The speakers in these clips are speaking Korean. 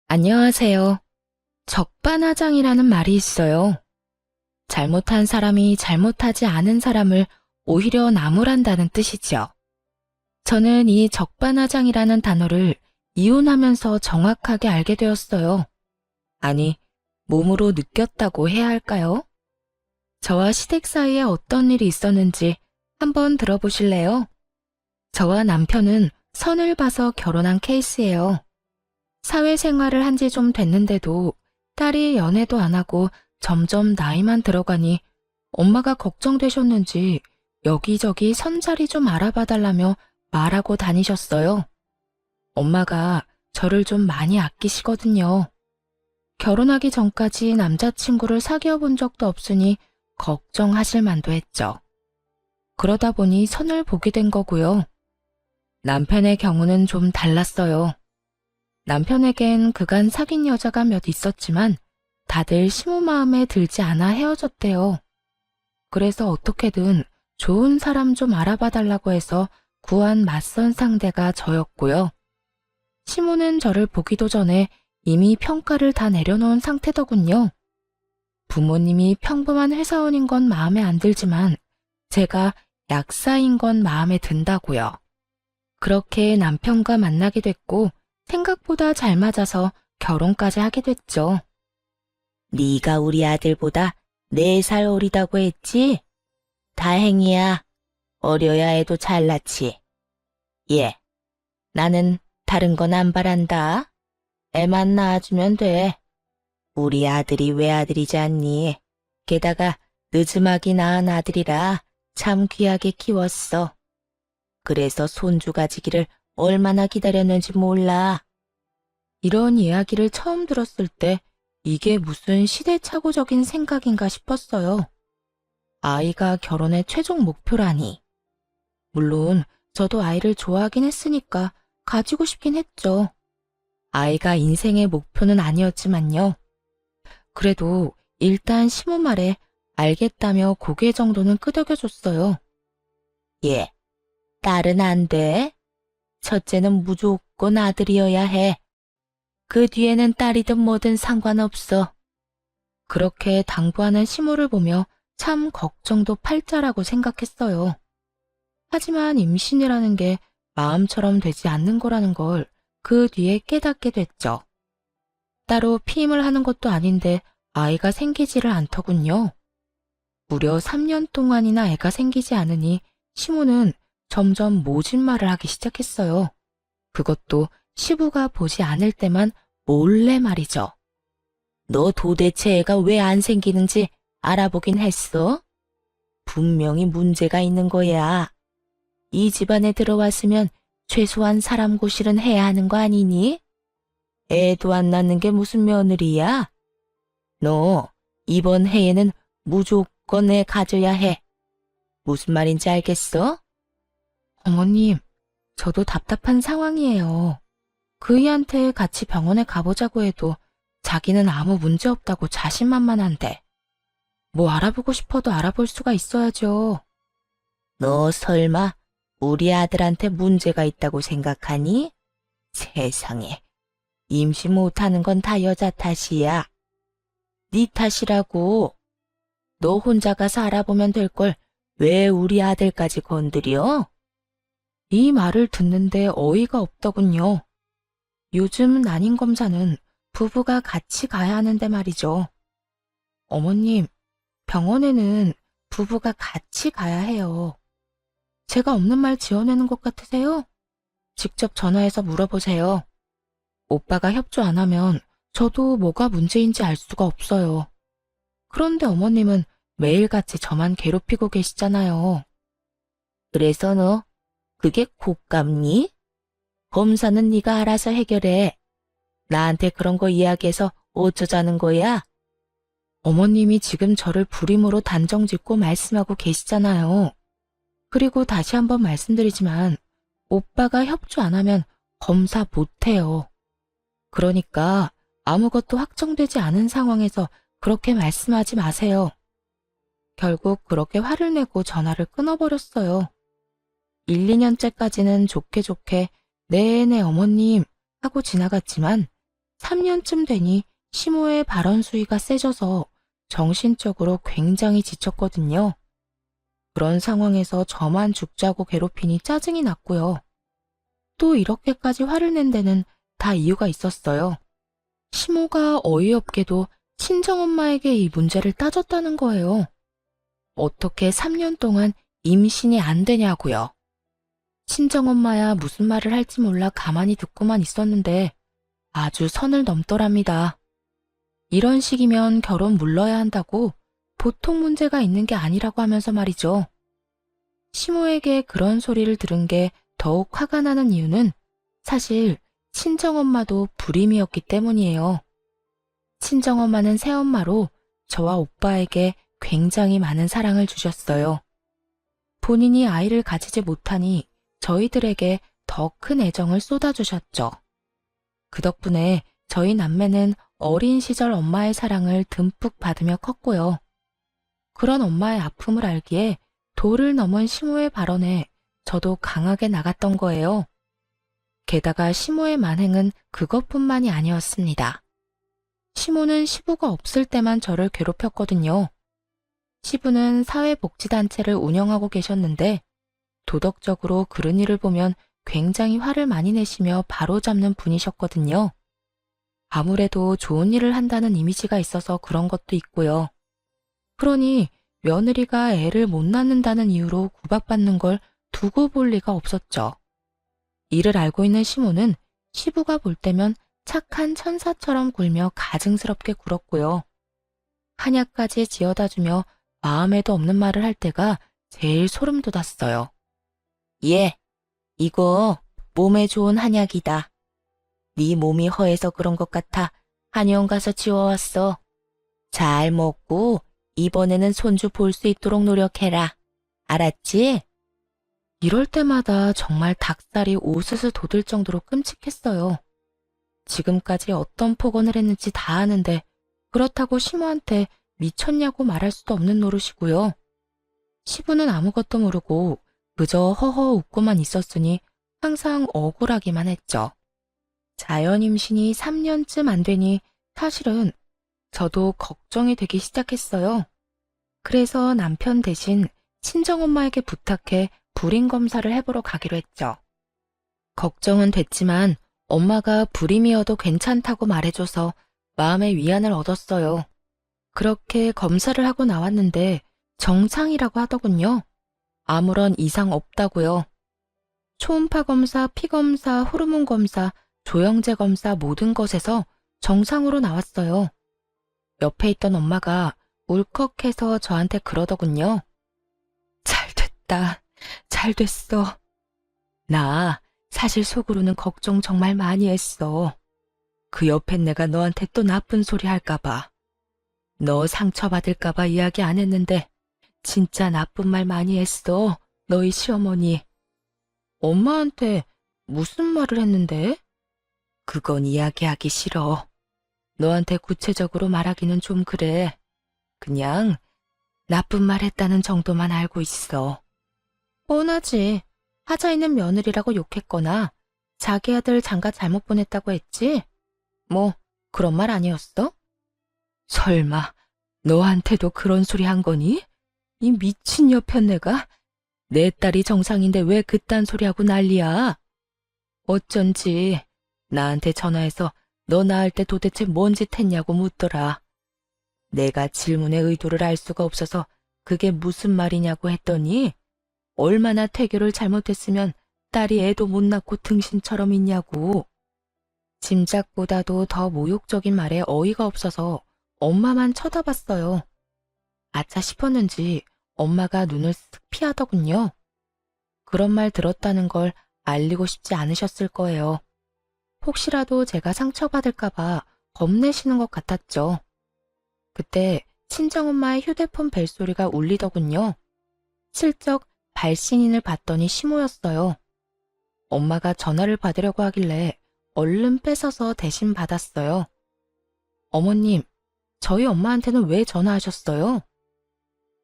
안녕하세요. 적반하장이라는 말이 있어요. 잘못한 사람이 잘못하지 않은 사람을 오히려 나무란다는 뜻이죠. 저는 이 적반하장이라는 단어를 이혼하면서 정확하게 알게 되었어요. 아니, 몸으로 느꼈다고 해야 할까요? 저와 시댁 사이에 어떤 일이 있었는지 한번 들어보실래요? 저와 남편은 선을 봐서 결혼한 케이스예요. 사회생활을 한 지 좀 됐는데도 딸이 연애도 안 하고 점점 나이만 들어가니 엄마가 걱정되셨는지 여기저기 선자리 좀 알아봐 달라며 말하고 다니셨어요. 엄마가 저를 좀 많이 아끼시거든요. 결혼하기 전까지 남자친구를 사귀어 본 적도 없으니 걱정하실 만도 했죠. 그러다 보니 선을 보게 된 거고요. 남편의 경우는 좀 달랐어요. 남편에겐 그간 사귄 여자가 몇 있었지만 다들 시모 마음에 들지 않아 헤어졌대요. 그래서 어떻게든 좋은 사람 좀 알아봐 달라고 해서 구한 맞선 상대가 저였고요. 시모는 저를 보기도 전에 이미 평가를 다 내려놓은 상태더군요. 부모님이 평범한 회사원인 건 마음에 안 들지만 제가 약사인 건 마음에 든다고요. 그렇게 남편과 만나게 됐고 생각보다 잘 맞아서 결혼까지 하게 됐죠. 네가 우리 아들보다 4살 어리다고 했지? 다행이야. 어려야 해도 잘났지. 예, 나는 다른 건 안 바란다. 애만 낳아주면 돼. 우리 아들이 외아들이지 않니? 게다가 늦음하기 낳은 아들이라 참 귀하게 키웠어. 그래서 손주 가지기를 얼마나 기다렸는지 몰라. 이런 이야기를 처음 들었을 때 이게 무슨 시대착오적인 생각인가 싶었어요. 아이가 결혼의 최종 목표라니. 물론 저도 아이를 좋아하긴 했으니까 가지고 싶긴 했죠. 아이가 인생의 목표는 아니었지만요. 그래도 일단 시모 말에 알겠다며 고개 정도는 끄덕여줬어요. 예, 딸은 안 돼. 첫째는 무조건 아들이어야 해. 그 뒤에는 딸이든 뭐든 상관없어. 그렇게 당부하는 시모를 보며 참 걱정도 팔자라고 생각했어요. 하지만 임신이라는 게 마음처럼 되지 않는 거라는 걸 그 뒤에 깨닫게 됐죠. 따로 피임을 하는 것도 아닌데 아이가 생기지를 않더군요. 무려 3년 동안이나 애가 생기지 않으니 시모는 점점 모진 말을 하기 시작했어요. 그것도 시부가 보지 않을 때만 몰래 말이죠. 너 도대체 애가 왜 안 생기는지 알아보긴 했어? 분명히 문제가 있는 거야. 이 집안에 들어왔으면 최소한 사람 고실은 해야 하는 거 아니니? 애도 안 낳는 게 무슨 며느리야? 너 이번 해에는 무조건 애 가져야 해. 무슨 말인지 알겠어? 어머님, 저도 답답한 상황이에요. 그이한테 같이 병원에 가보자고 해도 자기는 아무 문제 없다고 자신만만한데 뭐 알아보고 싶어도 알아볼 수가 있어야죠. 너 설마 우리 아들한테 문제가 있다고 생각하니? 세상에, 임신 못하는 건 다 여자 탓이야. 네 탓이라고. 너 혼자 가서 알아보면 될 걸 왜 우리 아들까지 건드려? 이 말을 듣는데 어이가 없더군요. 요즘 난임 검사는 부부가 같이 가야 하는데 말이죠. 어머님, 병원에는 부부가 같이 가야 해요. 제가 없는 말 지어내는 것 같으세요? 직접 전화해서 물어보세요. 오빠가 협조 안 하면 저도 뭐가 문제인지 알 수가 없어요. 그런데 어머님은 매일같이 저만 괴롭히고 계시잖아요. 그래서 너 그게 곶감니? 검사는 네가 알아서 해결해. 나한테 그런 거 이야기해서 어쩌자는 거야? 어머님이 지금 저를 불임으로 단정짓고 말씀하고 계시잖아요. 그리고 다시 한번 말씀드리지만 오빠가 협조 안 하면 검사 못해요. 그러니까 아무것도 확정되지 않은 상황에서 그렇게 말씀하지 마세요. 결국 그렇게 화를 내고 전화를 끊어버렸어요. 1, 2년째까지는 좋게 좋게 네네 어머님 하고 지나갔지만 3년쯤 되니 시모의 발언 수위가 세져서 정신적으로 굉장히 지쳤거든요. 그런 상황에서 저만 죽자고 괴롭히니 짜증이 났고요. 또 이렇게까지 화를 낸 데는 다 이유가 있었어요. 시모가 어이없게도 친정엄마에게 이 문제를 따졌다는 거예요. 어떻게 3년 동안 임신이 안 되냐고요. 친정엄마야 무슨 말을 할지 몰라 가만히 듣고만 있었는데 아주 선을 넘더랍니다. 이런 식이면 결혼 물러야 한다고 보통 문제가 있는 게 아니라고 하면서 말이죠. 시모에게 그런 소리를 들은 게 더욱 화가 나는 이유는 사실 친정엄마도 불임이었기 때문이에요. 친정엄마는 새엄마로 저와 오빠에게 굉장히 많은 사랑을 주셨어요. 본인이 아이를 가지지 못하니 저희들에게 더 큰 애정을 쏟아주셨죠. 그 덕분에 저희 남매는 어린 시절 엄마의 사랑을 듬뿍 받으며 컸고요. 그런 엄마의 아픔을 알기에 도를 넘은 시모의 발언에 저도 강하게 나갔던 거예요. 게다가 시모의 만행은 그것뿐만이 아니었습니다. 시모는 시부가 없을 때만 저를 괴롭혔거든요. 시부는 사회복지단체를 운영하고 계셨는데 도덕적으로 그런 일을 보면 굉장히 화를 많이 내시며 바로잡는 분이셨거든요. 아무래도 좋은 일을 한다는 이미지가 있어서 그런 것도 있고요. 그러니 며느리가 애를 못 낳는다는 이유로 구박받는 걸 두고 볼 리가 없었죠. 이를 알고 있는 시모는 시부가 볼 때면 착한 천사처럼 굴며 가증스럽게 굴었고요. 한약까지 지어다 주며 마음에도 없는 말을 할 때가 제일 소름 돋았어요. 예, 이거 몸에 좋은 한약이다. 네 몸이 허해서 그런 것 같아 한의원 가서 지워왔어. 잘 먹고 이번에는 손주 볼 수 있도록 노력해라. 알았지? 이럴 때마다 정말 닭살이 오스스 돋을 정도로 끔찍했어요. 지금까지 어떤 폭언을 했는지 다 아는데 그렇다고 시모한테 미쳤냐고 말할 수도 없는 노릇이고요. 시부는 아무것도 모르고 그저 허허 웃고만 있었으니 항상 억울하기만 했죠. 자연 임신이 3년쯤 안 되니 사실은 저도 걱정이 되기 시작했어요. 그래서 남편 대신 친정엄마에게 부탁해 불임 검사를 해보러 가기로 했죠. 걱정은 됐지만 엄마가 불임이어도 괜찮다고 말해줘서 마음의 위안을 얻었어요. 그렇게 검사를 하고 나왔는데 정상이라고 하더군요. 아무런 이상 없다고요. 초음파 검사, 피 검사, 호르몬 검사, 조영제 검사 모든 것에서 정상으로 나왔어요. 옆에 있던 엄마가 울컥해서 저한테 그러더군요. 잘 됐다. 잘 됐어. 나 사실 속으로는 걱정 정말 많이 했어. 그 옆엔 내가 너한테 또 나쁜 소리 할까봐. 너 상처받을까봐 이야기 안 했는데 진짜 나쁜 말 많이 했어. 너희 시어머니. 엄마한테 무슨 말을 했는데? 그건 이야기하기 싫어. 너한테 구체적으로 말하기는 좀 그래. 그냥 나쁜 말 했다는 정도만 알고 있어. 뻔하지. 하자 있는 며느리라고 욕했거나 자기 아들 장가 잘못 보냈다고 했지? 뭐 그런 말 아니었어? 설마 너한테도 그런 소리 한 거니? 이 미친 여편네가 내 딸이 정상인데 왜 그딴 소리 하고 난리야? 어쩐지 나한테 전화해서 너 낳을 때 도대체 뭔 짓 했냐고 묻더라. 내가 질문의 의도를 알 수가 없어서 그게 무슨 말이냐고 했더니 얼마나 태교를 잘못했으면 딸이 애도 못 낳고 등신처럼 있냐고. 짐작보다도 더 모욕적인 말에 어이가 없어서 엄마만 쳐다봤어요. 아차 싶었는지 엄마가 눈을 쓱 피하더군요. 그런 말 들었다는 걸 알리고 싶지 않으셨을 거예요. 혹시라도 제가 상처받을까봐 겁내시는 것 같았죠. 그때 친정엄마의 휴대폰 벨소리가 울리더군요. 슬쩍 발신인을 봤더니 시모였어요. 엄마가 전화를 받으려고 하길래 얼른 뺏어서 대신 받았어요. 어머님, 저희 엄마한테는 왜 전화하셨어요?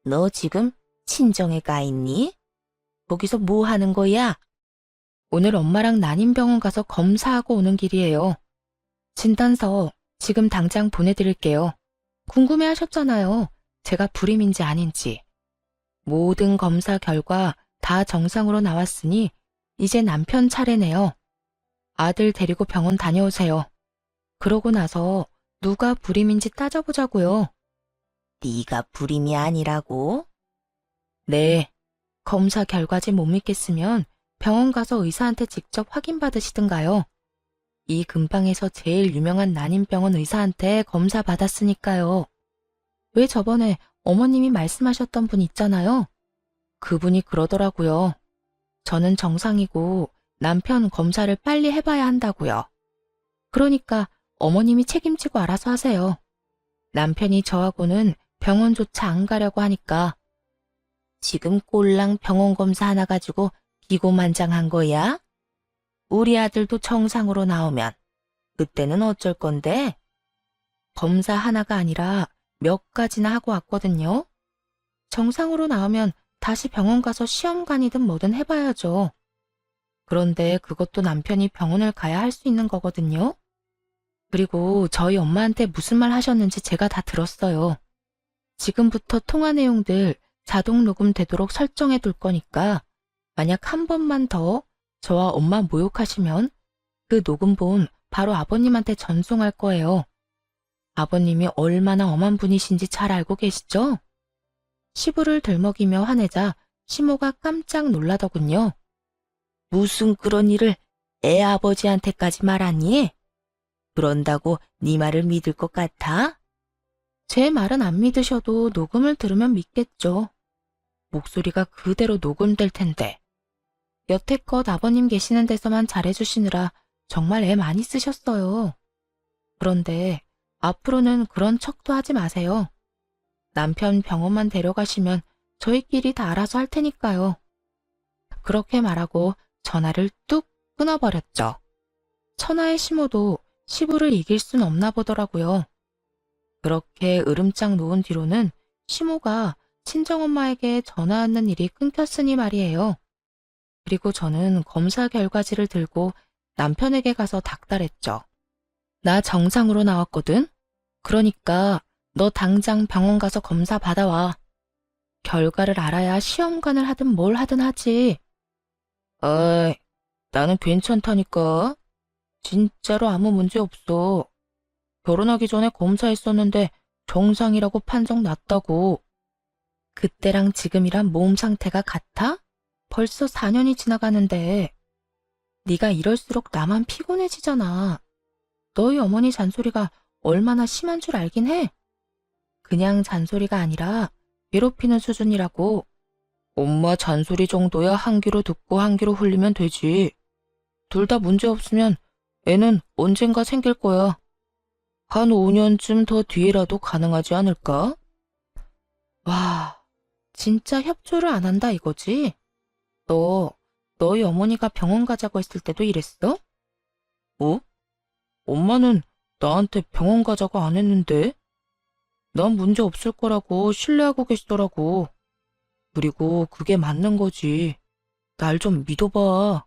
너 지금 친정에 가 있니? 거기서 뭐 하는 거야? 오늘 엄마랑 난임병원 가서 검사하고 오는 길이에요. 진단서 지금 당장 보내드릴게요. 궁금해 하셨잖아요. 제가 불임인지 아닌지. 모든 검사 결과 다 정상으로 나왔으니 이제 남편 차례네요. 아들 데리고 병원 다녀오세요. 그러고 나서 누가 불임인지 따져보자고요. 네가 불임이 아니라고? 네. 검사 결과지 못 믿겠으면 병원 가서 의사한테 직접 확인받으시든가요. 이 근방에서 제일 유명한 난임병원 의사한테 검사 받았으니까요. 왜 저번에 어머님이 말씀하셨던 분 있잖아요. 그분이 그러더라고요. 저는 정상이고 남편 검사를 빨리 해봐야 한다고요. 그러니까 어머님이 책임지고 알아서 하세요. 남편이 저하고는 병원조차 안 가려고 하니까. 지금 꼴랑 병원 검사 하나 가지고 기고만장한 거야? 우리 아들도 정상으로 나오면 그때는 어쩔 건데? 검사 하나가 아니라 몇 가지나 하고 왔거든요. 정상으로 나오면 다시 병원 가서 시험관이든 뭐든 해봐야죠. 그런데 그것도 남편이 병원을 가야 할 수 있는 거거든요. 그리고 저희 엄마한테 무슨 말 하셨는지 제가 다 들었어요. 지금부터 통화 내용들 자동 녹음되도록 설정해 둘 거니까 만약 한 번만 더 저와 엄마 모욕하시면 그 녹음본 바로 아버님한테 전송할 거예요. 아버님이 얼마나 엄한 분이신지 잘 알고 계시죠? 시부를 들먹이며 화내자 시모가 깜짝 놀라더군요. 무슨 그런 일을 애 아버지한테까지 말하니? 그런다고 네 말을 믿을 것 같아? 제 말은 안 믿으셔도 녹음을 들으면 믿겠죠. 목소리가 그대로 녹음될 텐데. 여태껏 아버님 계시는 데서만 잘해주시느라 정말 애 많이 쓰셨어요. 그런데 앞으로는 그런 척도 하지 마세요. 남편 병원만 데려가시면 저희끼리 다 알아서 할 테니까요. 그렇게 말하고 전화를 뚝 끊어버렸죠. 천하의 시모도 시부를 이길 순 없나 보더라고요. 그렇게 으름장 놓은 뒤로는 시모가 친정엄마에게 전화하는 일이 끊겼으니 말이에요. 그리고 저는 검사 결과지를 들고 남편에게 가서 닥달했죠. 나 정상으로 나왔거든? 그러니까 너 당장 병원 가서 검사 받아와. 결과를 알아야 시험관을 하든 뭘 하든 하지. 어이, 나는 괜찮다니까. 진짜로 아무 문제 없어. 결혼하기 전에 검사했었는데 정상이라고 판정 났다고. 그때랑 지금이랑 몸 상태가 같아? 벌써 4년이 지나가는데. 네가 이럴수록 나만 피곤해지잖아. 너희 어머니 잔소리가 얼마나 심한 줄 알긴 해. 그냥 잔소리가 아니라 괴롭히는 수준이라고. 엄마 잔소리 정도야 한 귀로 듣고 한 귀로 흘리면 되지. 둘 다 문제 없으면 애는 언젠가 생길 거야. 한 5년쯤 더 뒤에라도 가능하지 않을까? 와, 진짜 협조를 안 한다 이거지? 너희 어머니가 병원 가자고 했을 때도 이랬어? 어? 엄마는 나한테 병원 가자고 안 했는데? 난 문제 없을 거라고 신뢰하고 계시더라고. 그리고 그게 맞는 거지. 날 좀 믿어봐.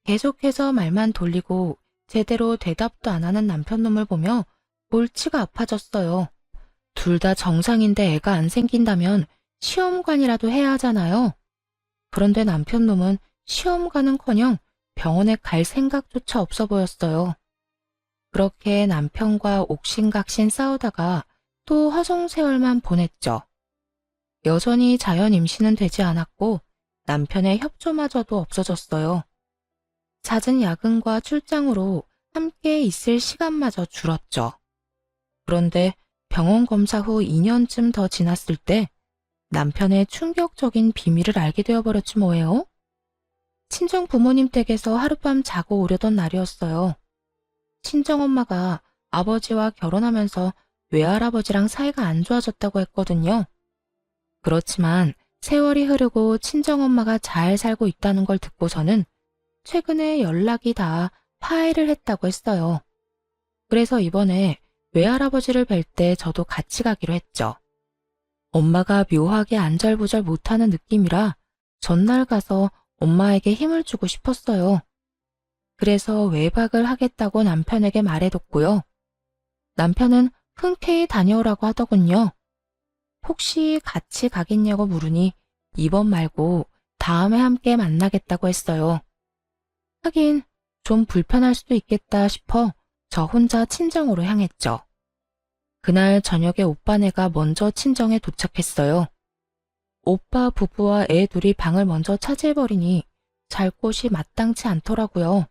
계속해서 말만 돌리고 제대로 대답도 안 하는 남편 놈을 보며 골치가 아파졌어요. 둘 다 정상인데 애가 안 생긴다면 시험관이라도 해야 하잖아요. 그런데 남편 놈은 시험관은커녕 병원에 갈 생각조차 없어 보였어요. 그렇게 남편과 옥신각신 싸우다가 또 허송세월만 보냈죠. 여전히 자연 임신은 되지 않았고 남편의 협조마저도 없어졌어요. 잦은 야근과 출장으로 함께 있을 시간마저 줄었죠. 그런데 병원 검사 후 2년쯤 더 지났을 때 남편의 충격적인 비밀을 알게 되어버렸지 뭐예요? 친정 부모님 댁에서 하룻밤 자고 오려던 날이었어요. 친정엄마가 아버지와 결혼하면서 외할아버지랑 사이가 안 좋아졌다고 했거든요. 그렇지만 세월이 흐르고 친정엄마가 잘 살고 있다는 걸 듣고서는 최근에 연락이 다 파해를 했다고 했어요. 그래서 이번에 외할아버지를 뵐 때 저도 같이 가기로 했죠. 엄마가 묘하게 안절부절 못하는 느낌이라 전날 가서 엄마에게 힘을 주고 싶었어요. 그래서 외박을 하겠다고 남편에게 말해뒀고요. 남편은 흔쾌히 다녀오라고 하더군요. 혹시 같이 가겠냐고 물으니 이번 말고 다음에 함께 만나겠다고 했어요. 하긴 좀 불편할 수도 있겠다 싶어 저 혼자 친정으로 향했죠. 그날 저녁에 오빠네가 먼저 친정에 도착했어요. 오빠 부부와 애 둘이 방을 먼저 차지해버리니 잘 곳이 마땅치 않더라고요.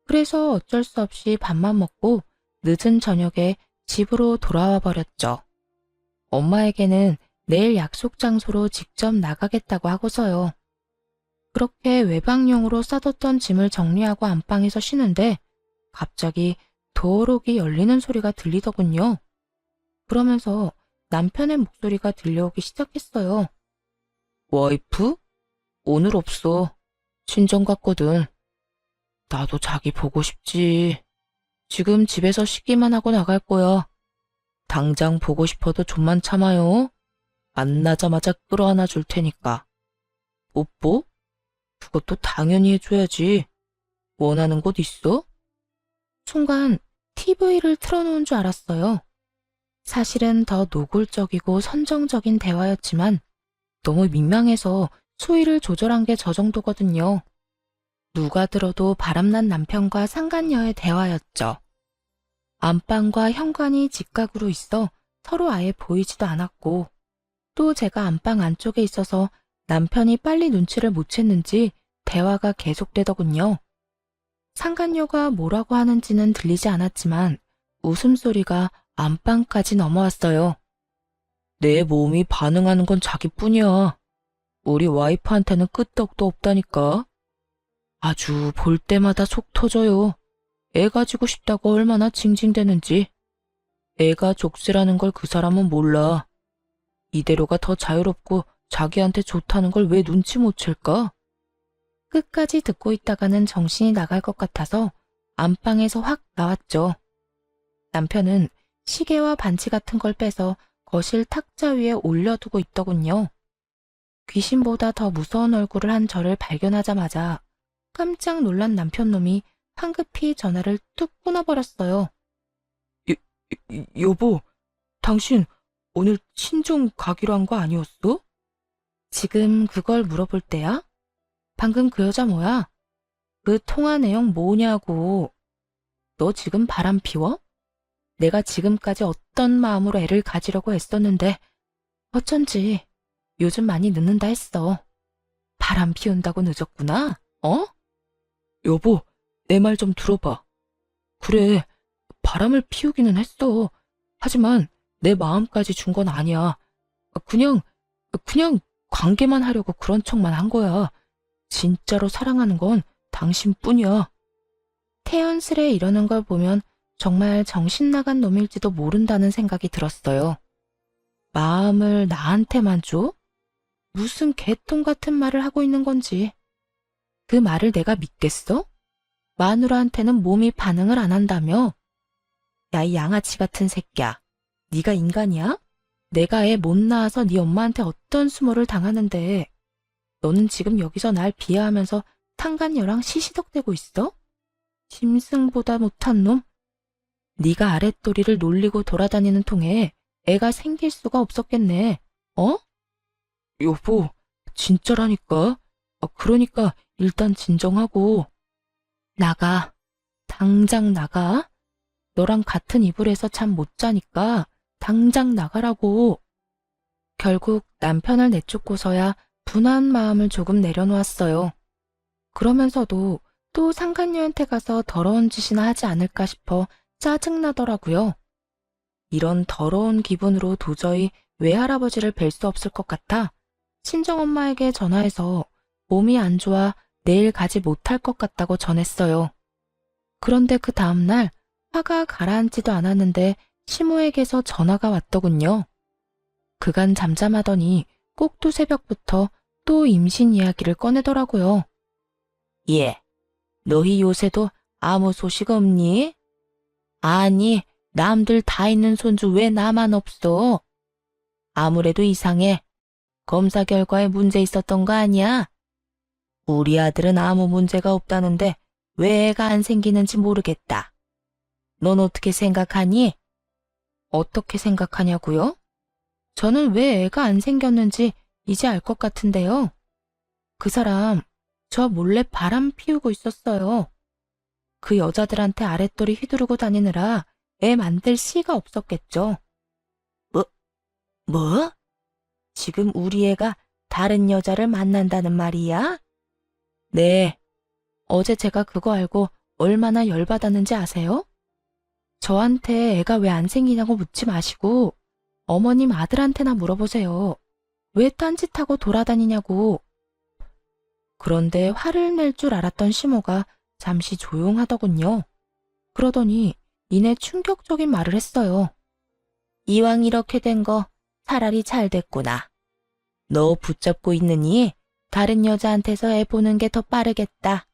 그래서 어쩔 수 없이 밥만 먹고 늦은 저녁에 집으로 돌아와 버렸죠. 엄마에게는 내일 약속 장소로 직접 나가겠다고 하고서요. 그렇게 외박용으로 싸뒀던 짐을 정리하고 안방에서 쉬는데 갑자기 도어록이 열리는 소리가 들리더군요. 그러면서 남편의 목소리가 들려오기 시작했어요. 와이프? 오늘 없어. 친정 갔거든. 나도 자기 보고 싶지. 지금 집에서 쉬기만 하고 나갈 거야. 당장 보고 싶어도 좀만 참아요. 만나자마자 끌어안아 줄 테니까. 뽀뽀? 그것도 당연히 해줘야지. 원하는 곳 있어? 순간 TV를 틀어놓은 줄 알았어요. 사실은 더 노골적이고 선정적인 대화였지만 너무 민망해서 수위를 조절한 게 저 정도거든요. 누가 들어도 바람난 남편과 상간녀의 대화였죠. 안방과 현관이 직각으로 있어 서로 아예 보이지도 않았고 또 제가 안방 안쪽에 있어서 남편이 빨리 눈치를 못 챘는지 대화가 계속되더군요. 상간녀가 뭐라고 하는지는 들리지 않았지만 웃음소리가 안방까지 넘어왔어요. 내 몸이 반응하는 건 자기뿐이야. 우리 와이프한테는 끄떡도 없다니까. 아주 볼 때마다 속 터져요. 애 가지고 싶다고 얼마나 징징대는지. 애가 족쇄라는 걸 그 사람은 몰라. 이대로가 더 자유롭고 자기한테 좋다는 걸 왜 눈치 못 챌까? 끝까지 듣고 있다가는 정신이 나갈 것 같아서 안방에서 확 나왔죠. 남편은 시계와 반지 같은 걸 빼서 거실 탁자 위에 올려두고 있더군요. 귀신보다 더 무서운 얼굴을 한 저를 발견하자마자 깜짝 놀란 남편놈이 황급히 전화를 뚝 끊어버렸어요. 여보, 당신 오늘 친정 가기로 한 거 아니었어? 지금 그걸 물어볼 때야? 방금 그 여자 뭐야? 그 통화 내용 뭐냐고. 너 지금 바람 피워? 내가 지금까지 어떤 마음으로 애를 가지려고 애썼는데 어쩐지 요즘 많이 늦는다 했어. 바람 피운다고 늦었구나? 어? 여보, 내 말 좀 들어봐. 그래, 바람을 피우기는 했어. 하지만 내 마음까지 준 건 아니야. 그냥 관계만 하려고 그런 척만 한 거야. 진짜로 사랑하는 건 당신뿐이야. 태연스레 이러는 걸 보면 정말 정신 나간 놈일지도 모른다는 생각이 들었어요. 마음을 나한테만 줘? 무슨 개똥 같은 말을 하고 있는 건지. 그 말을 내가 믿겠어? 마누라한테는 몸이 반응을 안 한다며? 야, 이 양아치 같은 새끼야. 네가 인간이야? 내가 애 못 낳아서 네 엄마한테 어떤 수모를 당하는데 너는 지금 여기서 날 비하하면서 상간녀랑 시시덕대고 있어? 짐승보다 못한 놈? 네가 아랫도리를 놀리고 돌아다니는 통에 애가 생길 수가 없었겠네. 어? 여보, 진짜라니까. 그러니까 일단 진정하고. 나가. 당장 나가. 너랑 같은 이불에서 잠 못 자니까 당장 나가라고. 결국 남편을 내쫓고서야 분한 마음을 조금 내려놓았어요. 그러면서도 또 상간녀한테 가서 더러운 짓이나 하지 않을까 싶어 짜증나더라고요. 이런 더러운 기분으로 도저히 외할아버지를 뵐 수 없을 것 같아 친정엄마에게 전화해서 몸이 안 좋아 내일 가지 못할 것 같다고 전했어요. 그런데 그 다음날 화가 가라앉지도 않았는데 시모에게서 전화가 왔더군요. 그간 잠잠하더니 꼭두 새벽부터 또 임신 이야기를 꺼내더라고요. 예, 너희 요새도 아무 소식 없니? 아니, 남들 다 있는 손주 왜 나만 없어? 아무래도 이상해. 검사 결과에 문제 있었던 거 아니야? 우리 아들은 아무 문제가 없다는데 왜 애가 안 생기는지 모르겠다. 넌 어떻게 생각하니? 어떻게 생각하냐고요? 저는 왜 애가 안 생겼는지 이제 알 것 같은데요. 그 사람 저 몰래 바람 피우고 있었어요. 그 여자들한테 아랫도리 휘두르고 다니느라 애 만들 씨가 없었겠죠. 뭐? 지금 우리 애가 다른 여자를 만난다는 말이야? 네. 어제 제가 그거 알고 얼마나 열받았는지 아세요? 저한테 애가 왜 안 생기냐고 묻지 마시고 어머님 아들한테나 물어보세요. 왜 딴짓하고 돌아다니냐고. 그런데 화를 낼 줄 알았던 시모가 잠시 조용하더군요. 그러더니 이내 충격적인 말을 했어요. 이왕 이렇게 된 거 차라리 잘 됐구나. 너 붙잡고 있느니 다른 여자한테서 애 보는 게 더 빠르겠다.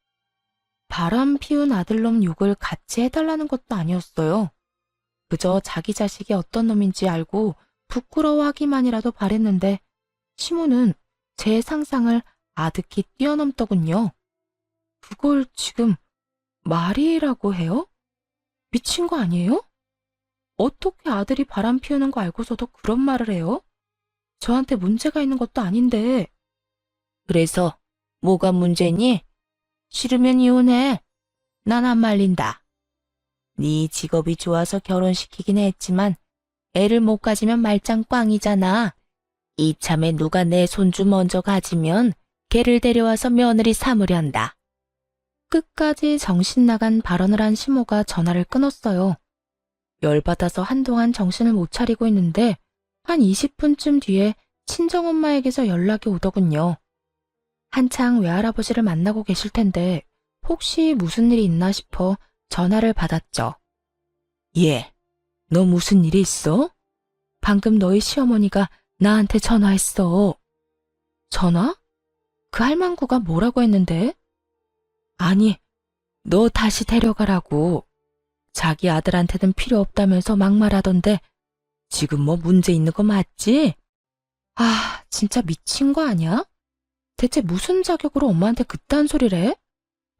바람 피운 아들놈 욕을 같이 해달라는 것도 아니었어요. 그저 자기 자식이 어떤 놈인지 알고 부끄러워하기만이라도 바랬는데 시모는 제 상상을 아득히 뛰어넘더군요. 그걸 지금 말이라고 해요? 미친 거 아니에요? 어떻게 아들이 바람 피우는 거 알고서도 그런 말을 해요? 저한테 문제가 있는 것도 아닌데. 그래서 뭐가 문제니? 싫으면 이혼해. 난 안 말린다. 네 직업이 좋아서 결혼시키긴 했지만 애를 못 가지면 말짱 꽝이잖아. 이참에 누가 내 손주 먼저 가지면 걔를 데려와서 며느리 삼으련다. 끝까지 정신 나간 발언을 한 시모가 전화를 끊었어요. 열받아서 한동안 정신을 못 차리고 있는데 한 20분쯤 뒤에 친정엄마에게서 연락이 오더군요. 한창 외할아버지를 만나고 계실 텐데 혹시 무슨 일이 있나 싶어 전화를 받았죠. 예, 너 무슨 일이 있어? 방금 너희 시어머니가 나한테 전화했어. 전화? 그 할망구가 뭐라고 했는데? 아니, 너 다시 데려가라고. 자기 아들한테는 필요 없다면서 막말하던데 지금 뭐 문제 있는 거 맞지? 아, 진짜 미친 거 아니야? 대체 무슨 자격으로 엄마한테 그딴 소리를 해?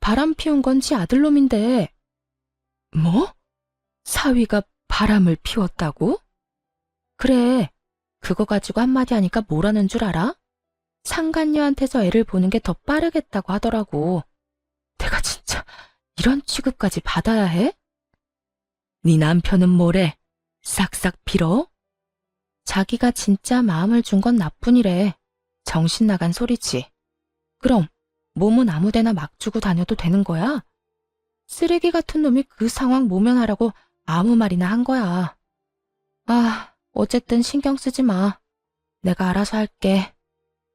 바람 피운 건 지 아들놈인데. 뭐? 사위가 바람을 피웠다고? 그래, 그거 가지고 한마디 하니까 뭐라는 줄 알아? 상간녀한테서 애를 보는 게 더 빠르겠다고 하더라고. 내가 진짜 이런 취급까지 받아야 해? 네 남편은 뭐래? 싹싹 빌어? 자기가 진짜 마음을 준 건 나뿐이래. 정신 나간 소리지. 그럼 몸은 아무데나 막 주고 다녀도 되는 거야? 쓰레기 같은 놈이 그 상황 모면하라고 아무 말이나 한 거야. 아, 어쨌든 신경 쓰지 마. 내가 알아서 할게.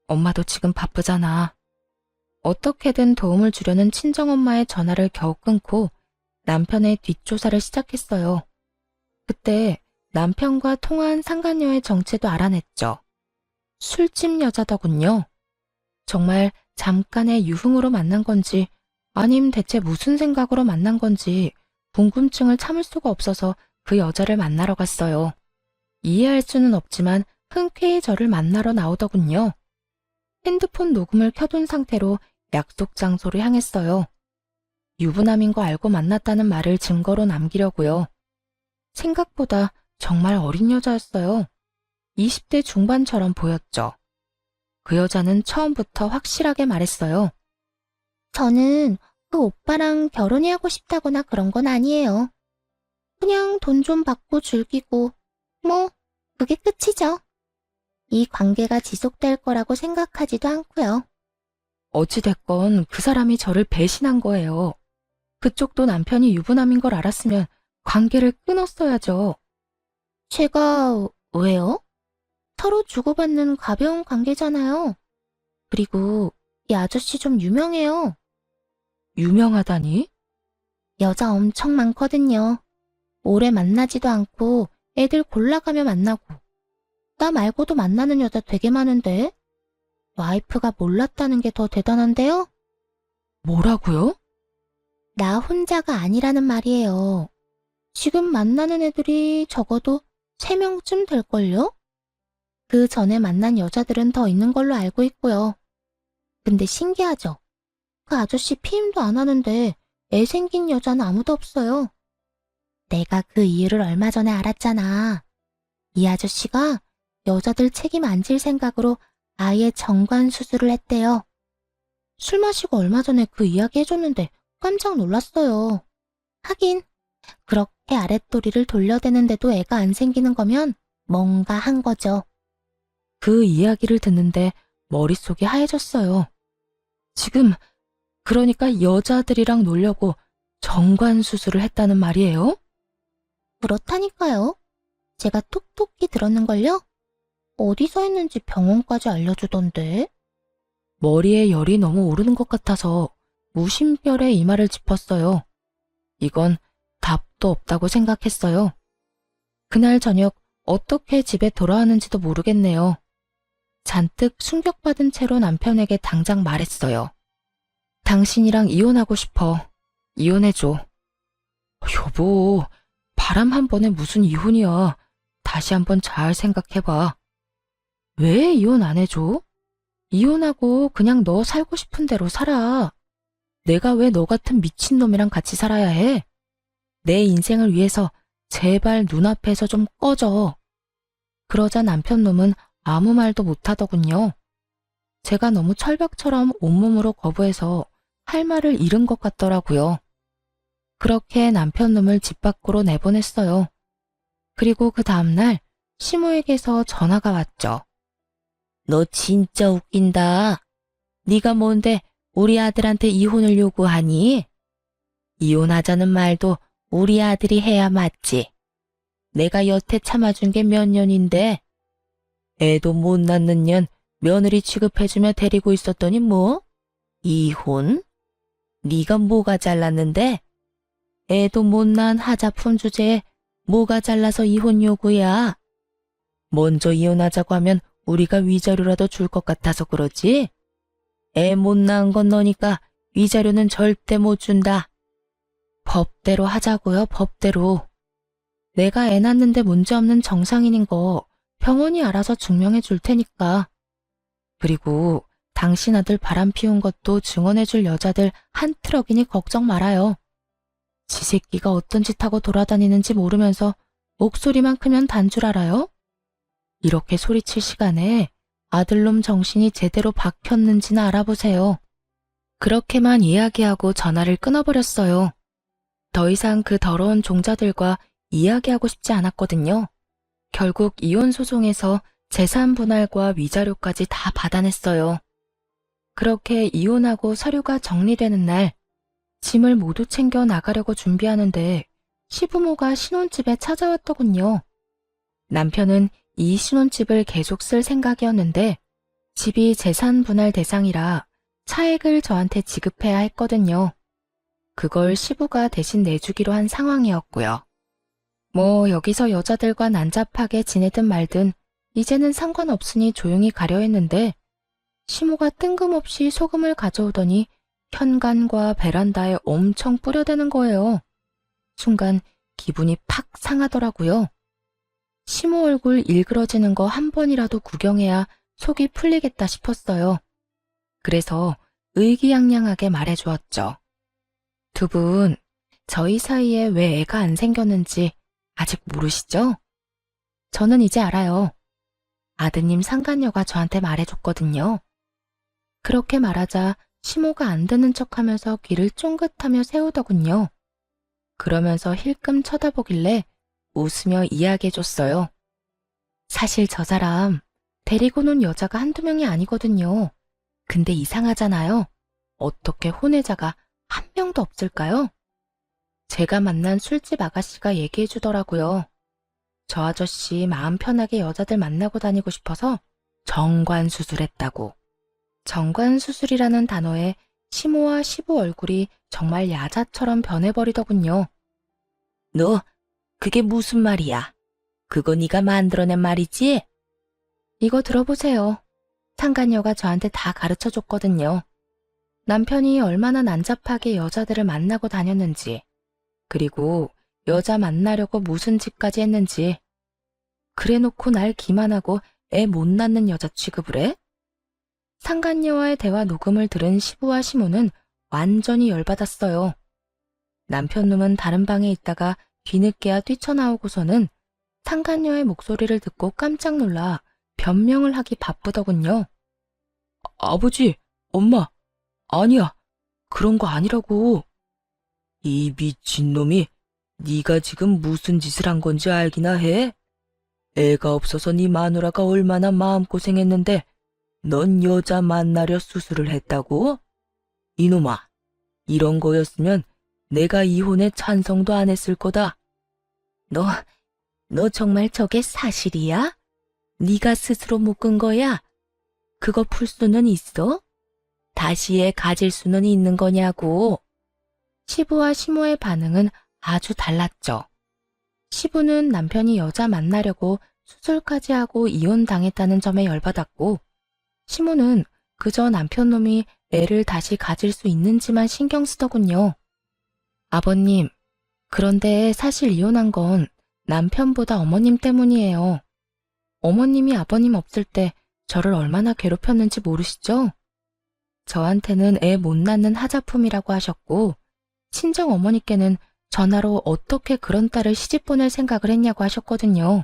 엄마도 지금 바쁘잖아. 어떻게든 도움을 주려는 친정엄마의 전화를 겨우 끊고 남편의 뒷조사를 시작했어요. 그때 남편과 통화한 상간녀의 정체도 알아냈죠. 술집 여자더군요. 정말 잠깐의 유흥으로 만난 건지 아님 대체 무슨 생각으로 만난 건지 궁금증을 참을 수가 없어서 그 여자를 만나러 갔어요. 이해할 수는 없지만 흔쾌히 저를 만나러 나오더군요. 핸드폰 녹음을 켜둔 상태로 약속 장소를 향했어요. 유부남인 거 알고 만났다는 말을 증거로 남기려고요. 생각보다 정말 어린 여자였어요. 20대 중반처럼 보였죠. 그 여자는 처음부터 확실하게 말했어요. 저는 그 오빠랑 결혼이 하고 싶다거나 그런 건 아니에요. 그냥 돈 좀 받고 즐기고, 뭐, 그게 끝이죠. 이 관계가 지속될 거라고 생각하지도 않고요. 어찌됐건 그 사람이 저를 배신한 거예요. 그쪽도 남편이 유부남인 걸 알았으면 관계를 끊었어야죠. 제가, 왜요? 서로 주고받는 가벼운 관계잖아요. 그리고 이 아저씨 좀 유명해요. 유명하다니? 여자 엄청 많거든요. 오래 만나지도 않고 애들 골라가며 만나고. 나 말고도 만나는 여자 되게 많은데. 와이프가 몰랐다는 게 더 대단한데요? 뭐라고요? 나 혼자가 아니라는 말이에요. 지금 만나는 애들이 적어도 3명쯤 될걸요? 그 전에 만난 여자들은 더 있는 걸로 알고 있고요. 근데 신기하죠? 그 아저씨 피임도 안 하는데 애 생긴 여자는 아무도 없어요. 내가 그 이유를 얼마 전에 알았잖아. 이 아저씨가 여자들 책임 안 질 생각으로 아예 정관 수술을 했대요. 술 마시고 얼마 전에 그 이야기 해줬는데 깜짝 놀랐어요. 하긴 그렇게 아랫도리를 돌려대는데도 애가 안 생기는 거면 뭔가 한 거죠. 그 이야기를 듣는데 머릿속이 하얘졌어요. 지금 그러니까 여자들이랑 놀려고 정관 수술을 했다는 말이에요? 그렇다니까요. 제가 톡톡히 들었는걸요? 어디서 했는지 병원까지 알려주던데. 머리에 열이 너무 오르는 것 같아서 무심결에 이마를 짚었어요. 이건 답도 없다고 생각했어요. 그날 저녁 어떻게 집에 돌아왔는지도 모르겠네요. 잔뜩 충격받은 채로 남편에게 당장 말했어요. 당신이랑 이혼하고 싶어. 이혼해줘. 여보, 바람 한 번에 무슨 이혼이야. 다시 한번 잘 생각해봐. 왜 이혼 안 해줘? 이혼하고 그냥 너 살고 싶은 대로 살아. 내가 왜 너 같은 미친놈이랑 같이 살아야 해? 내 인생을 위해서 제발 눈앞에서 좀 꺼져. 그러자 남편놈은 아무 말도 못하더군요. 제가 너무 철벽처럼 온몸으로 거부해서 할 말을 잃은 것 같더라고요. 그렇게 남편놈을 집 밖으로 내보냈어요. 그리고 그 다음날 시모에게서 전화가 왔죠. 너 진짜 웃긴다. 네가 뭔데 우리 아들한테 이혼을 요구하니? 이혼하자는 말도 우리 아들이 해야 맞지. 내가 여태 참아준 게 몇 년인데 애도 못 낳는 년 며느리 취급해주며 데리고 있었더니 뭐? 이혼? 네가 뭐가 잘났는데? 애도 못 낳은 하자품 주제에 뭐가 잘나서 이혼 요구야? 먼저 이혼하자고 하면 우리가 위자료라도 줄 것 같아서 그러지? 애 못 낳은 건 너니까 위자료는 절대 못 준다. 법대로 하자고요, 법대로. 내가 애 낳는데 문제없는 정상인인 거 병원이 알아서 증명해 줄 테니까. 그리고 당신 아들 바람 피운 것도 증언해 줄 여자들 한 트럭이니 걱정 말아요. 지 새끼가 어떤 짓 하고 돌아다니는지 모르면서 목소리만 크면 단 줄 알아요? 이렇게 소리칠 시간에 아들놈 정신이 제대로 박혔는지는 알아보세요. 그렇게만 이야기하고 전화를 끊어버렸어요. 더 이상 그 더러운 종자들과 이야기하고 싶지 않았거든요. 결국 이혼 소송에서 재산 분할과 위자료까지 다 받아냈어요. 그렇게 이혼하고 서류가 정리되는 날, 짐을 모두 챙겨 나가려고 준비하는데 시부모가 신혼집에 찾아왔더군요. 남편은 이 신혼집을 계속 쓸 생각이었는데 집이 재산 분할 대상이라 차액을 저한테 지급해야 했거든요. 그걸 시부가 대신 내주기로 한 상황이었고요. 뭐 여기서 여자들과 난잡하게 지내든 말든 이제는 상관없으니 조용히 가려 했는데 시모가 뜬금없이 소금을 가져오더니 현관과 베란다에 엄청 뿌려대는 거예요. 순간 기분이 팍 상하더라고요. 시모 얼굴 일그러지는 거 한 번이라도 구경해야 속이 풀리겠다 싶었어요. 그래서 의기양양하게 말해주었죠. 두 분, 저희 사이에 왜 애가 안 생겼는지 아직 모르시죠? 저는 이제 알아요. 아드님 상간녀가 저한테 말해줬거든요. 그렇게 말하자 시모가 안 듣는 척하면서 귀를 쫑긋하며 세우더군요. 그러면서 힐끔 쳐다보길래 웃으며 이야기해줬어요. 사실 저 사람 데리고 논 여자가 한두 명이 아니거든요. 근데 이상하잖아요. 어떻게 혼외자가 한 명도 없을까요? 제가 만난 술집 아가씨가 얘기해주더라고요. 저 아저씨 마음 편하게 여자들 만나고 다니고 싶어서 정관수술했다고. 정관수술이라는 단어에 시모와 시부 얼굴이 정말 야자처럼 변해버리더군요. 너 그게 무슨 말이야? 그거 네가 만들어낸 말이지? 이거 들어보세요. 상간녀가 저한테 다 가르쳐줬거든요. 남편이 얼마나 난잡하게 여자들을 만나고 다녔는지, 그리고 여자 만나려고 무슨 짓까지 했는지. 그래놓고 날 기만하고 애 못 낳는 여자 취급을 해? 상간녀와의 대화 녹음을 들은 시부와 시모는 완전히 열받았어요. 남편놈은 다른 방에 있다가 뒤늦게야 뛰쳐나오고서는 상간녀의 목소리를 듣고 깜짝 놀라 변명을 하기 바쁘더군요. 아버지, 엄마, 아니야. 그런 거 아니라고. 이 미친놈이 네가 지금 무슨 짓을 한 건지 알기나 해? 애가 없어서 네 마누라가 얼마나 마음고생했는데 넌 여자 만나려 수술을 했다고? 이놈아, 이런 거였으면 내가 이혼에 찬성도 안 했을 거다. 너 정말 저게 사실이야? 네가 스스로 묶은 거야? 그거 풀 수는 있어? 다시 애 가질 수는 있는 거냐고. 시부와 시모의 반응은 아주 달랐죠. 시부는 남편이 여자 만나려고 수술까지 하고 이혼당했다는 점에 열받았고, 시모는 그저 남편놈이 애를 다시 가질 수 있는지만 신경 쓰더군요. 아버님, 그런데 사실 이혼한 건 남편보다 어머님 때문이에요. 어머님이 아버님 없을 때 저를 얼마나 괴롭혔는지 모르시죠? 저한테는 애 못 낳는 하자품이라고 하셨고, 친정 어머니께는 전화로 어떻게 그런 딸을 시집 보낼 생각을 했냐고 하셨거든요.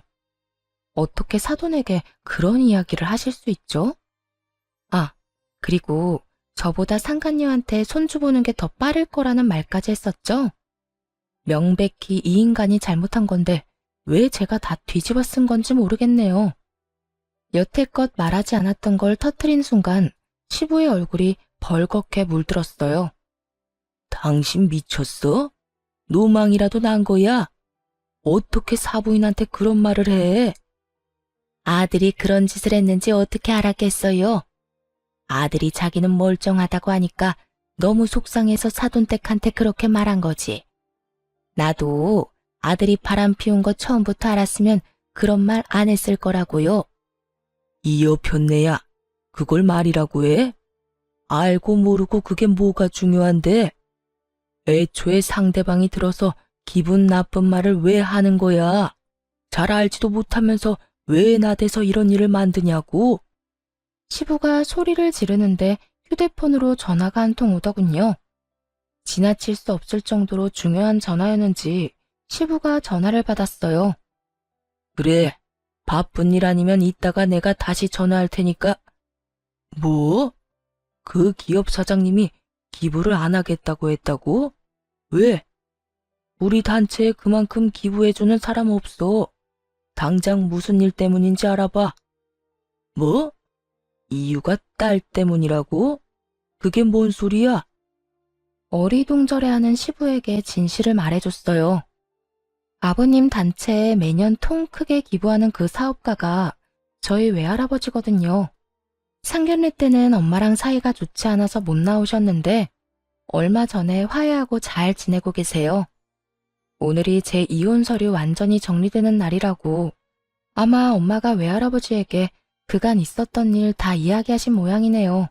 어떻게 사돈에게 그런 이야기를 하실 수 있죠? 아, 그리고 저보다 상간녀한테 손주 보는 게 더 빠를 거라는 말까지 했었죠? 명백히 이 인간이 잘못한 건데 왜 제가 다 뒤집어 쓴 건지 모르겠네요. 여태껏 말하지 않았던 걸 터뜨린 순간 시부의 얼굴이 벌겋게 물들었어요. 당신 미쳤어? 노망이라도 난 거야? 어떻게 사부인한테 그런 말을 해? 아들이 그런 짓을 했는지 어떻게 알았겠어요? 아들이 자기는 멀쩡하다고 하니까 너무 속상해서 사돈댁한테 그렇게 말한 거지. 나도 아들이 바람 피운 거 처음부터 알았으면 그런 말 안 했을 거라고요. 이 여편네야, 그걸 말이라고 해? 알고 모르고 그게 뭐가 중요한데? 애초에 상대방이 들어서 기분 나쁜 말을 왜 하는 거야? 잘 알지도 못하면서 왜 나대서 이런 일을 만드냐고? 시부가 소리를 지르는데 휴대폰으로 전화가 한 통 오더군요. 지나칠 수 없을 정도로 중요한 전화였는지 시부가 전화를 받았어요. 그래, 바쁜 일 아니면 이따가 내가 다시 전화할 테니까. 뭐? 그 기업 사장님이 기부를 안 하겠다고 했다고? 왜? 우리 단체에 그만큼 기부해주는 사람 없어. 당장 무슨 일 때문인지 알아봐. 뭐? 이유가 딸 때문이라고? 그게 뭔 소리야? 어리둥절해하는 시부에게 진실을 말해줬어요. 아버님 단체에 매년 통 크게 기부하는 그 사업가가 저희 외할아버지거든요. 상견례 때는 엄마랑 사이가 좋지 않아서 못 나오셨는데 얼마 전에 화해하고 잘 지내고 계세요. 오늘이 제 이혼 서류 완전히 정리되는 날이라고 아마 엄마가 외할아버지에게 그간 있었던 일 다 이야기하신 모양이네요.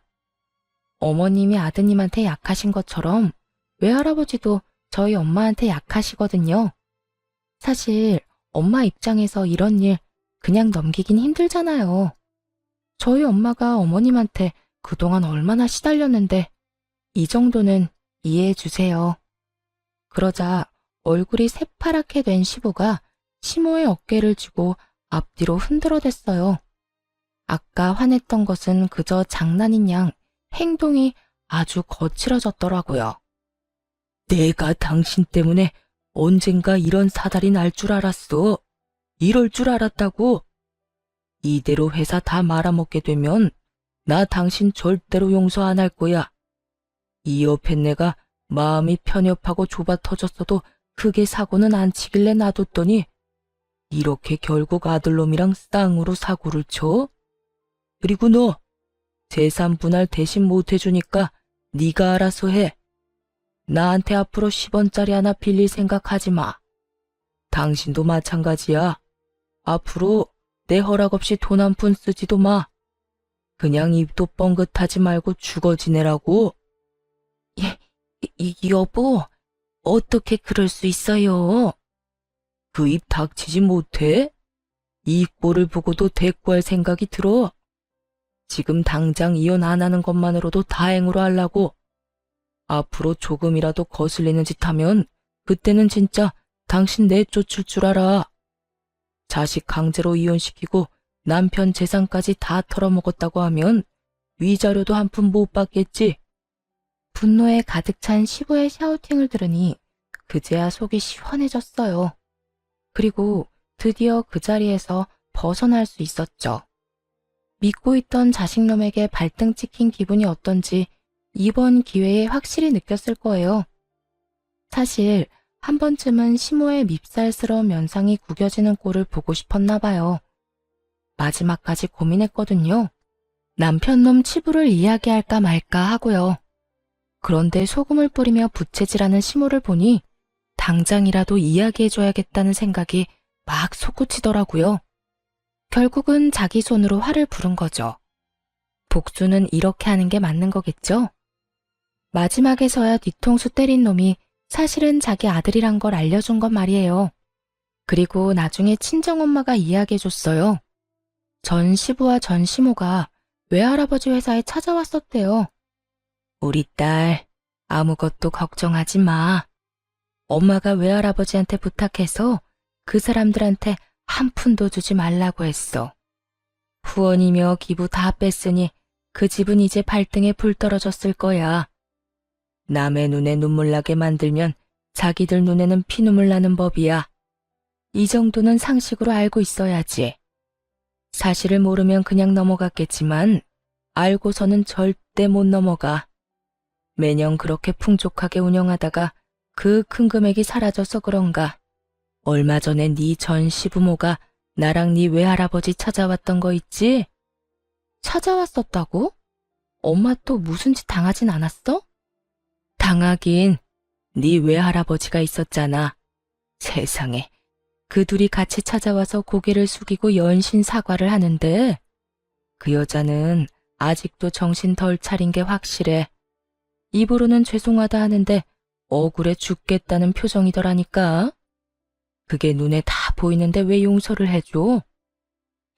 어머님이 아드님한테 약하신 것처럼 외할아버지도 저희 엄마한테 약하시거든요. 사실 엄마 입장에서 이런 일 그냥 넘기긴 힘들잖아요. 저희 엄마가 어머님한테 그동안 얼마나 시달렸는데 이 정도는 이해해 주세요. 그러자 얼굴이 새파랗게 된 시부가 시모의 어깨를 쥐고 앞뒤로 흔들어댔어요. 아까 화냈던 것은 그저 장난인 양 행동이 아주 거칠어졌더라고요. 내가 당신 때문에 언젠가 이런 사달이 날 줄 알았어. 이럴 줄 알았다고. 이대로 회사 다 말아먹게 되면 나 당신 절대로 용서 안 할 거야. 이 옆에 내가 마음이 편협하고 좁아 터졌어도 크게 사고는 안 치길래 놔뒀더니 이렇게 결국 아들놈이랑 쌍으로 사고를 쳐? 그리고 너 재산 분할 대신 못 해주니까 네가 알아서 해. 나한테 앞으로 10원짜리 하나 빌릴 생각하지 마. 당신도 마찬가지야. 앞으로 내 허락 없이 돈 한 푼 쓰지도 마. 그냥 입도 뻥긋하지 말고 죽어 지내라고. 여보, 어떻게 그럴 수 있어요? 그 입 닥치지 못해? 이 꼴을 보고도 대꾸할 생각이 들어. 지금 당장 이혼 안 하는 것만으로도 다행으로 하려고. 앞으로 조금이라도 거슬리는 짓 하면 그때는 진짜 당신 내쫓을 줄 알아. 자식 강제로 이혼시키고 남편 재산까지 다 털어먹었다고 하면 위자료도 한 푼 못 받겠지. 분노에 가득 찬 시부의 샤우팅을 들으니 그제야 속이 시원해졌어요. 그리고 드디어 그 자리에서 벗어날 수 있었죠. 믿고 있던 자식놈에게 발등 찍힌 기분이 어떤지 이번 기회에 확실히 느꼈을 거예요. 사실 한 번쯤은 시모의 밉살스러운 면상이 구겨지는 꼴을 보고 싶었나 봐요. 마지막까지 고민했거든요. 남편놈 치부를 이야기할까 말까 하고요. 그런데 소금을 뿌리며 부채질하는 시모를 보니 당장이라도 이야기해줘야겠다는 생각이 막 솟구치더라고요. 결국은 자기 손으로 화를 부른 거죠. 복수는 이렇게 하는 게 맞는 거겠죠? 마지막에서야 뒤통수 때린 놈이 사실은 자기 아들이란 걸 알려준 건 말이에요. 그리고 나중에 친정엄마가 이야기해줬어요. 전 시부와 전 시모가 외할아버지 회사에 찾아왔었대요. 우리 딸, 아무것도 걱정하지 마. 엄마가 외할아버지한테 부탁해서 그 사람들한테 한 푼도 주지 말라고 했어. 후원이며 기부 다 뺐으니 그 집은 이제 발등에 불 떨어졌을 거야. 남의 눈에 눈물 나게 만들면 자기들 눈에는 피눈물 나는 법이야. 이 정도는 상식으로 알고 있어야지. 사실을 모르면 그냥 넘어갔겠지만 알고서는 절대 못 넘어가. 매년 그렇게 풍족하게 운영하다가 그 큰 금액이 사라져서 그런가. 얼마 전에 네 전 시부모가 나랑 네 외할아버지 찾아왔던 거 있지? 찾아왔었다고? 엄마 또 무슨 짓 당하진 않았어? 당하긴 네 외할아버지가 있었잖아. 세상에, 그 둘이 같이 찾아와서 고개를 숙이고 연신 사과를 하는데 그 여자는 아직도 정신 덜 차린 게 확실해. 입으로는 죄송하다 하는데 억울해 죽겠다는 표정이더라니까. 그게 눈에 다 보이는데 왜 용서를 해줘?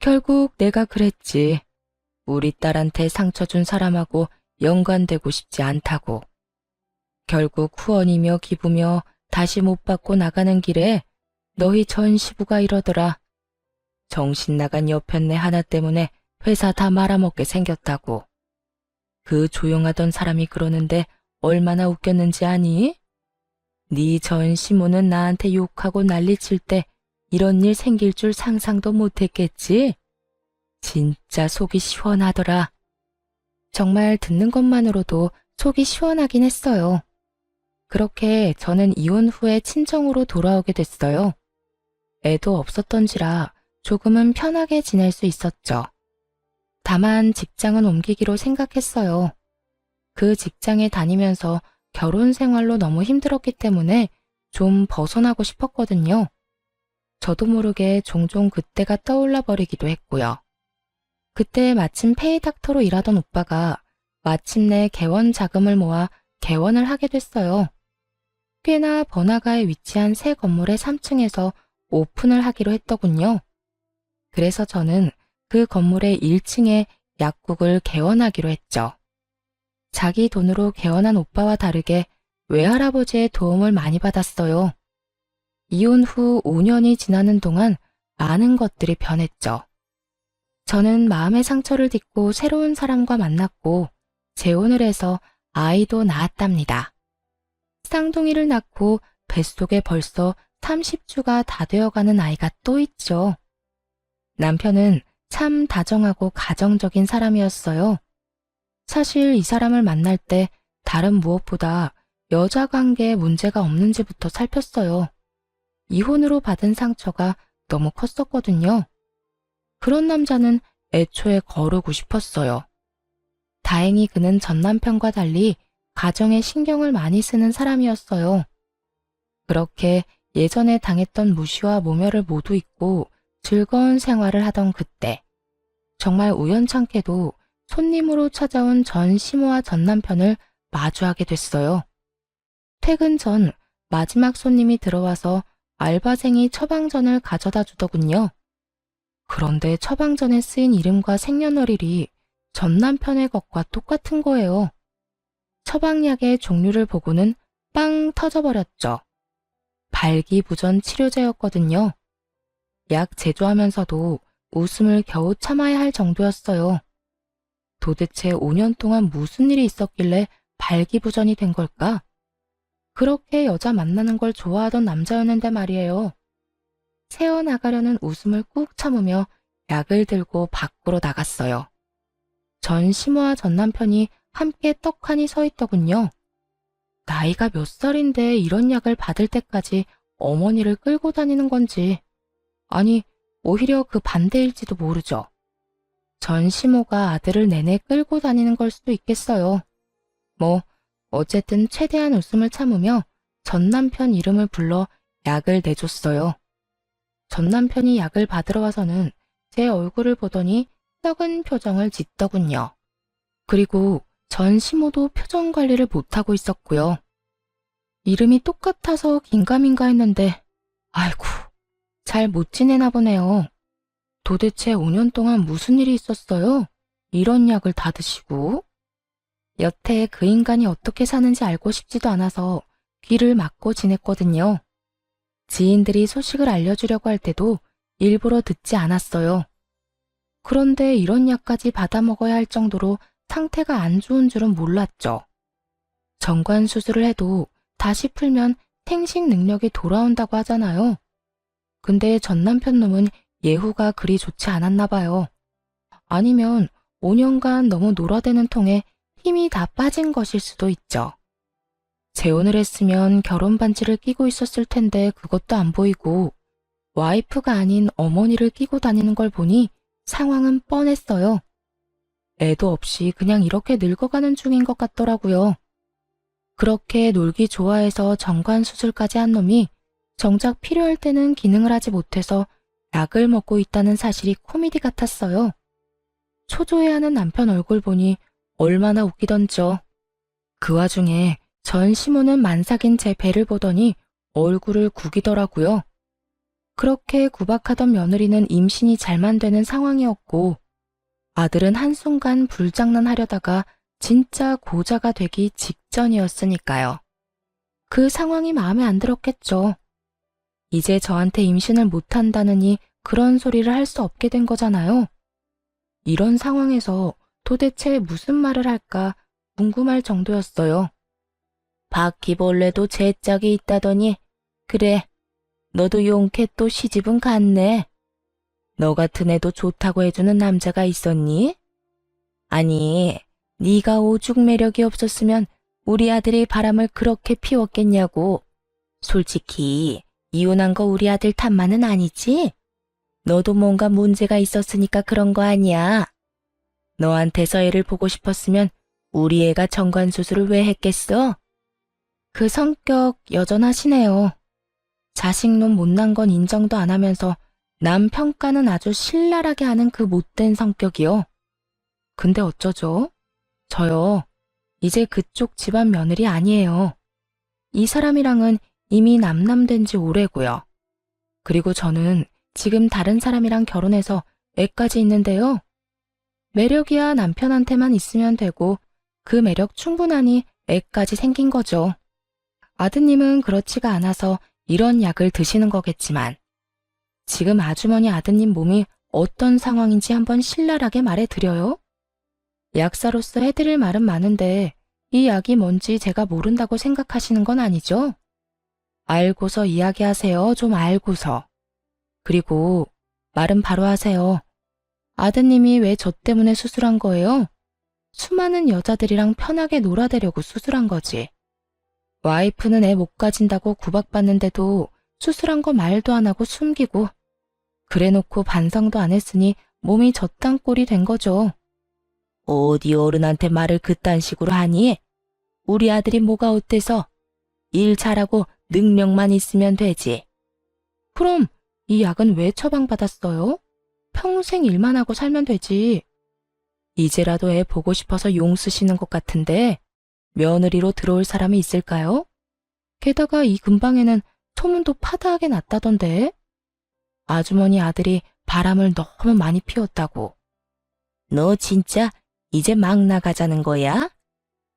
결국 내가 그랬지. 우리 딸한테 상처 준 사람하고 연관되고 싶지 않다고. 결국 후원이며 기부며 다시 못 받고 나가는 길에 너희 전 시부가 이러더라. 정신 나간 여편네 하나 때문에 회사 다 말아먹게 생겼다고. 그 조용하던 사람이 그러는데 얼마나 웃겼는지 아니? 네 전 시모는 나한테 욕하고 난리칠 때 이런 일 생길 줄 상상도 못했겠지? 진짜 속이 시원하더라. 정말 듣는 것만으로도 속이 시원하긴 했어요. 그렇게 저는 이혼 후에 친정으로 돌아오게 됐어요. 애도 없었던지라 조금은 편하게 지낼 수 있었죠. 다만 직장은 옮기기로 생각했어요. 그 직장에 다니면서 결혼 생활로 너무 힘들었기 때문에 좀 벗어나고 싶었거든요. 저도 모르게 종종 그때가 떠올라 버리기도 했고요. 그때 마침 페이닥터로 일하던 오빠가 마침내 개원 자금을 모아 개원을 하게 됐어요. 꽤나 번화가에 위치한 새 건물의 3층에서 오픈을 하기로 했더군요. 그래서 저는 그 건물의 1층에 약국을 개원하기로 했죠. 자기 돈으로 개원한 오빠와 다르게 외할아버지의 도움을 많이 받았어요. 이혼 후 5년이 지나는 동안 많은 것들이 변했죠. 저는 마음의 상처를 딛고 새로운 사람과 만났고 재혼을 해서 아이도 낳았답니다. 쌍둥이를 낳고 뱃속에 벌써 30주가 다 되어가는 아이가 또 있죠. 남편은 참 다정하고 가정적인 사람이었어요. 사실 이 사람을 만날 때 다른 무엇보다 여자 관계에 문제가 없는지부터 살폈어요. 이혼으로 받은 상처가 너무 컸었거든요. 그런 남자는 애초에 거르고 싶었어요. 다행히 그는 전 남편과 달리 가정에 신경을 많이 쓰는 사람이었어요. 그렇게 예전에 당했던 무시와 모멸을 모두 잊고 즐거운 생활을 하던 그때, 정말 우연찮게도 손님으로 찾아온 전 시모와 전 남편을 마주하게 됐어요. 퇴근 전 마지막 손님이 들어와서 알바생이 처방전을 가져다 주더군요. 그런데 처방전에 쓰인 이름과 생년월일이 전 남편의 것과 똑같은 거예요. 처방약의 종류를 보고는 빵 터져버렸죠. 발기부전 치료제였거든요. 약 제조하면서도 웃음을 겨우 참아야 할 정도였어요. 도대체 5년 동안 무슨 일이 있었길래 발기부전이 된 걸까? 그렇게 여자 만나는 걸 좋아하던 남자였는데 말이에요. 새어나가려는 웃음을 꾹 참으며 약을 들고 밖으로 나갔어요. 전 시모와 전 남편이 함께 떡하니 서 있더군요. 나이가 몇 살인데 이런 약을 받을 때까지 어머니를 끌고 다니는 건지, 아니, 오히려 그 반대일지도 모르죠. 전 시모가 아들을 내내 끌고 다니는 걸 수도 있겠어요. 어쨌든 최대한 웃음을 참으며 전 남편 이름을 불러 약을 내줬어요. 전 남편이 약을 받으러 와서는 제 얼굴을 보더니 썩은 표정을 짓더군요. 그리고 전 시모도 표정 관리를 못하고 있었고요. 이름이 똑같아서 긴가민가 했는데, 아이고, 잘 못 지내나 보네요. 도대체 5년 동안 무슨 일이 있었어요? 이런 약을 다 드시고. 여태 그 인간이 어떻게 사는지 알고 싶지도 않아서 귀를 막고 지냈거든요. 지인들이 소식을 알려주려고 할 때도 일부러 듣지 않았어요. 그런데 이런 약까지 받아 먹어야 할 정도로 상태가 안 좋은 줄은 몰랐죠. 정관 수술을 해도 다시 풀면 생식 능력이 돌아온다고 하잖아요. 근데 전 남편 놈은 예후가 그리 좋지 않았나 봐요. 아니면 5년간 너무 놀아대는 통에 힘이 다 빠진 것일 수도 있죠. 재혼을 했으면 결혼 반지를 끼고 있었을 텐데 그것도 안 보이고 와이프가 아닌 어머니를 끼고 다니는 걸 보니 상황은 뻔했어요. 애도 없이 그냥 이렇게 늙어가는 중인 것 같더라고요. 그렇게 놀기 좋아해서 정관 수술까지 한 놈이 정작 필요할 때는 기능을 하지 못해서 약을 먹고 있다는 사실이 코미디 같았어요. 초조해하는 남편 얼굴 보니 얼마나 웃기던지요. 그 와중에 전 시모는 만삭인 제 배를 보더니 얼굴을 구기더라고요. 그렇게 구박하던 며느리는 임신이 잘만 되는 상황이었고 아들은 한순간 불장난하려다가 진짜 고자가 되기 직전이었으니까요. 그 상황이 마음에 안 들었겠죠. 이제 저한테 임신을 못한다느니 그런 소리를 할 수 없게 된 거잖아요. 이런 상황에서 도대체 무슨 말을 할까 궁금할 정도였어요. 바퀴벌레도 제 짝이 있다더니 그래, 너도 용케 또 시집은 갔네. 너 같은 애도 좋다고 해주는 남자가 있었니? 아니, 네가 오죽 매력이 없었으면 우리 아들이 바람을 그렇게 피웠겠냐고. 솔직히 이혼한 거 우리 아들 탓만은 아니지? 너도 뭔가 문제가 있었으니까 그런 거 아니야. 너한테서 애를 보고 싶었으면 우리 애가 정관수술을 왜 했겠어? 그 성격 여전하시네요. 자식놈 못난 건 인정도 안 하면서 남 평가는 아주 신랄하게 하는 그 못된 성격이요. 근데 어쩌죠? 저요, 이제 그쪽 집안 며느리 아니에요. 이 사람이랑은 이미 남남된 지 오래고요. 그리고 저는 지금 다른 사람이랑 결혼해서 애까지 있는데요. 매력이야 남편한테만 있으면 되고 그 매력 충분하니 애까지 생긴 거죠. 아드님은 그렇지가 않아서 이런 약을 드시는 거겠지만 지금 아주머니 아드님 몸이 어떤 상황인지 한번 신랄하게 말해드려요. 약사로서 해드릴 말은 많은데 이 약이 뭔지 제가 모른다고 생각하시는 건 아니죠? 알고서 이야기하세요. 좀 알고서. 그리고 말은 바로 하세요. 아드님이 왜 저 때문에 수술한 거예요? 수많은 여자들이랑 편하게 놀아대려고 수술한 거지. 와이프는 애 못 가진다고 구박받는데도 수술한 거 말도 안 하고 숨기고 그래놓고 반성도 안 했으니 몸이 저딴 꼴이 된 거죠. 어디 어른한테 말을 그딴 식으로 하니? 우리 아들이 뭐가 어때서? 일 잘하고 능력만 있으면 되지. 그럼 이 약은 왜 처방받았어요? 평생 일만 하고 살면 되지. 이제라도 애 보고 싶어서 용 쓰시는 것 같은데 며느리로 들어올 사람이 있을까요? 게다가 이 근방에는 소문도 파다하게 났다던데. 아주머니 아들이 바람을 너무 많이 피웠다고. 너 진짜 이제 막 나가자는 거야?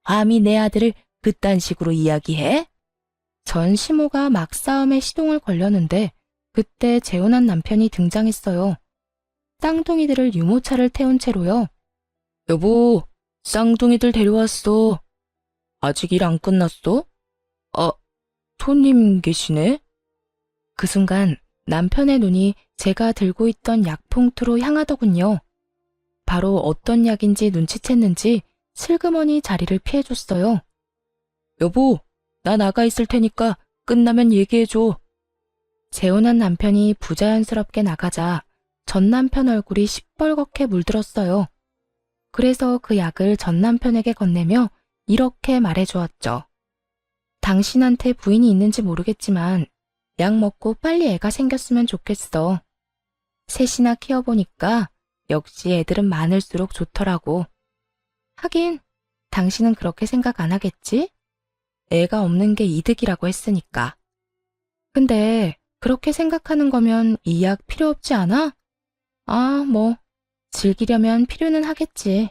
감히 내 아들을 그딴 식으로 이야기해? 전 시모가 막 싸움에 시동을 걸려는데 그때 재혼한 남편이 등장했어요. 쌍둥이들을 유모차를 태운 채로요. 여보, 쌍둥이들 데려왔어. 아직 일 안 끝났어? 아, 손님 계시네? 그 순간 남편의 눈이 제가 들고 있던 약봉투로 향하더군요. 바로 어떤 약인지 눈치챘는지 슬그머니 자리를 피해줬어요. 여보, 나 나가 있을 테니까 끝나면 얘기해줘. 재혼한 남편이 부자연스럽게 나가자 전 남편 얼굴이 시뻘겋게 물들었어요. 그래서 그 약을 전 남편에게 건네며 이렇게 말해주었죠. 당신한테 부인이 있는지 모르겠지만 약 먹고 빨리 애가 생겼으면 좋겠어. 셋이나 키워보니까 역시 애들은 많을수록 좋더라고. 하긴 당신은 그렇게 생각 안 하겠지? 애가 없는 게 이득이라고 했으니까. 근데 그렇게 생각하는 거면 이 약 필요 없지 않아? 아, 뭐 즐기려면 필요는 하겠지.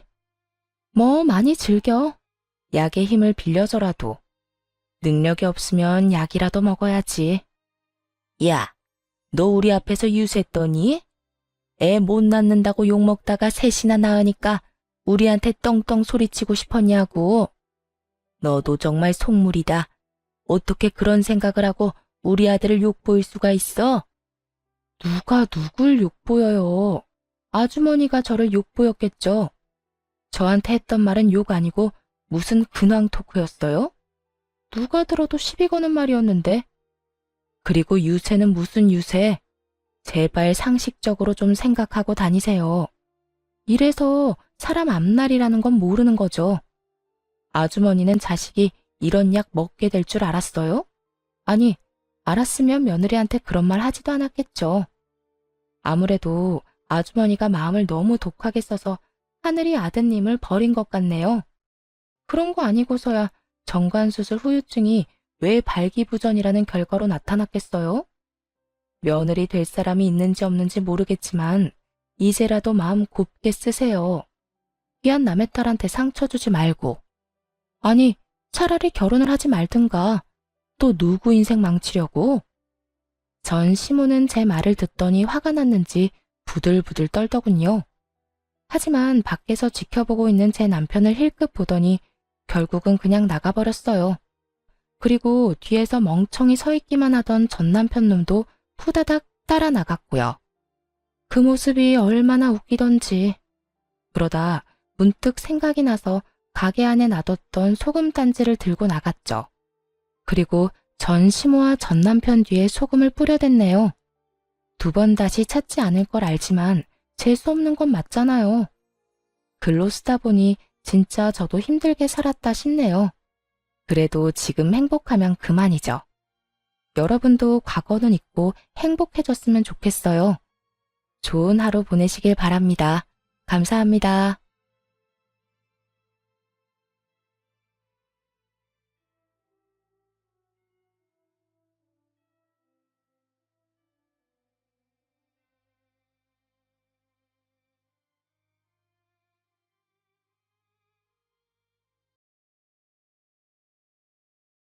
뭐 많이 즐겨. 약의 힘을 빌려줘라도. 능력이 없으면 약이라도 먹어야지. 야, 너 우리 앞에서 유세했더니? 애 못 낳는다고 욕먹다가 셋이나 낳으니까 우리한테 떵떵 소리치고 싶었냐고. 너도 정말 속물이다. 어떻게 그런 생각을 하고 우리 아들을 욕보일 수가 있어? 누가 누굴 욕보여요. 아주머니가 저를 욕보였겠죠. 저한테 했던 말은 욕 아니고 무슨 근황 토크였어요? 누가 들어도 시비 거는 말이었는데. 그리고 유세는 무슨 유세? 제발 상식적으로 좀 생각하고 다니세요. 이래서 사람 앞날이라는 건 모르는 거죠. 아주머니는 자식이 이런 약 먹게 될 줄 알았어요? 아니, 알았으면 며느리한테 그런 말 하지도 않았겠죠. 아무래도 아주머니가 마음을 너무 독하게 써서 하늘이 아드님을 버린 것 같네요. 그런 거 아니고서야 정관수술 후유증이 왜 발기부전이라는 결과로 나타났겠어요? 며느리 될 사람이 있는지 없는지 모르겠지만 이제라도 마음 곱게 쓰세요. 귀한 남의 딸한테 상처 주지 말고. 아니, 차라리 결혼을 하지 말든가. 또 누구 인생 망치려고? 전 시모는 제 말을 듣더니 화가 났는지 부들부들 떨더군요. 하지만 밖에서 지켜보고 있는 제 남편을 힐끗 보더니 결국은 그냥 나가버렸어요. 그리고 뒤에서 멍청이 서 있기만 하던 전 남편 놈도 후다닥 따라 나갔고요. 그 모습이 얼마나 웃기던지. 그러다 문득 생각이 나서 가게 안에 놔뒀던 소금 단지를 들고 나갔죠. 그리고 전 시모와 전 남편 뒤에 소금을 뿌려댔네요. 2번 다시 찾지 않을 걸 알지만 재수 없는 건 맞잖아요. 글로 쓰다 보니 진짜 저도 힘들게 살았다 싶네요. 그래도 지금 행복하면 그만이죠. 여러분도 과거는 잊고 행복해졌으면 좋겠어요. 좋은 하루 보내시길 바랍니다. 감사합니다.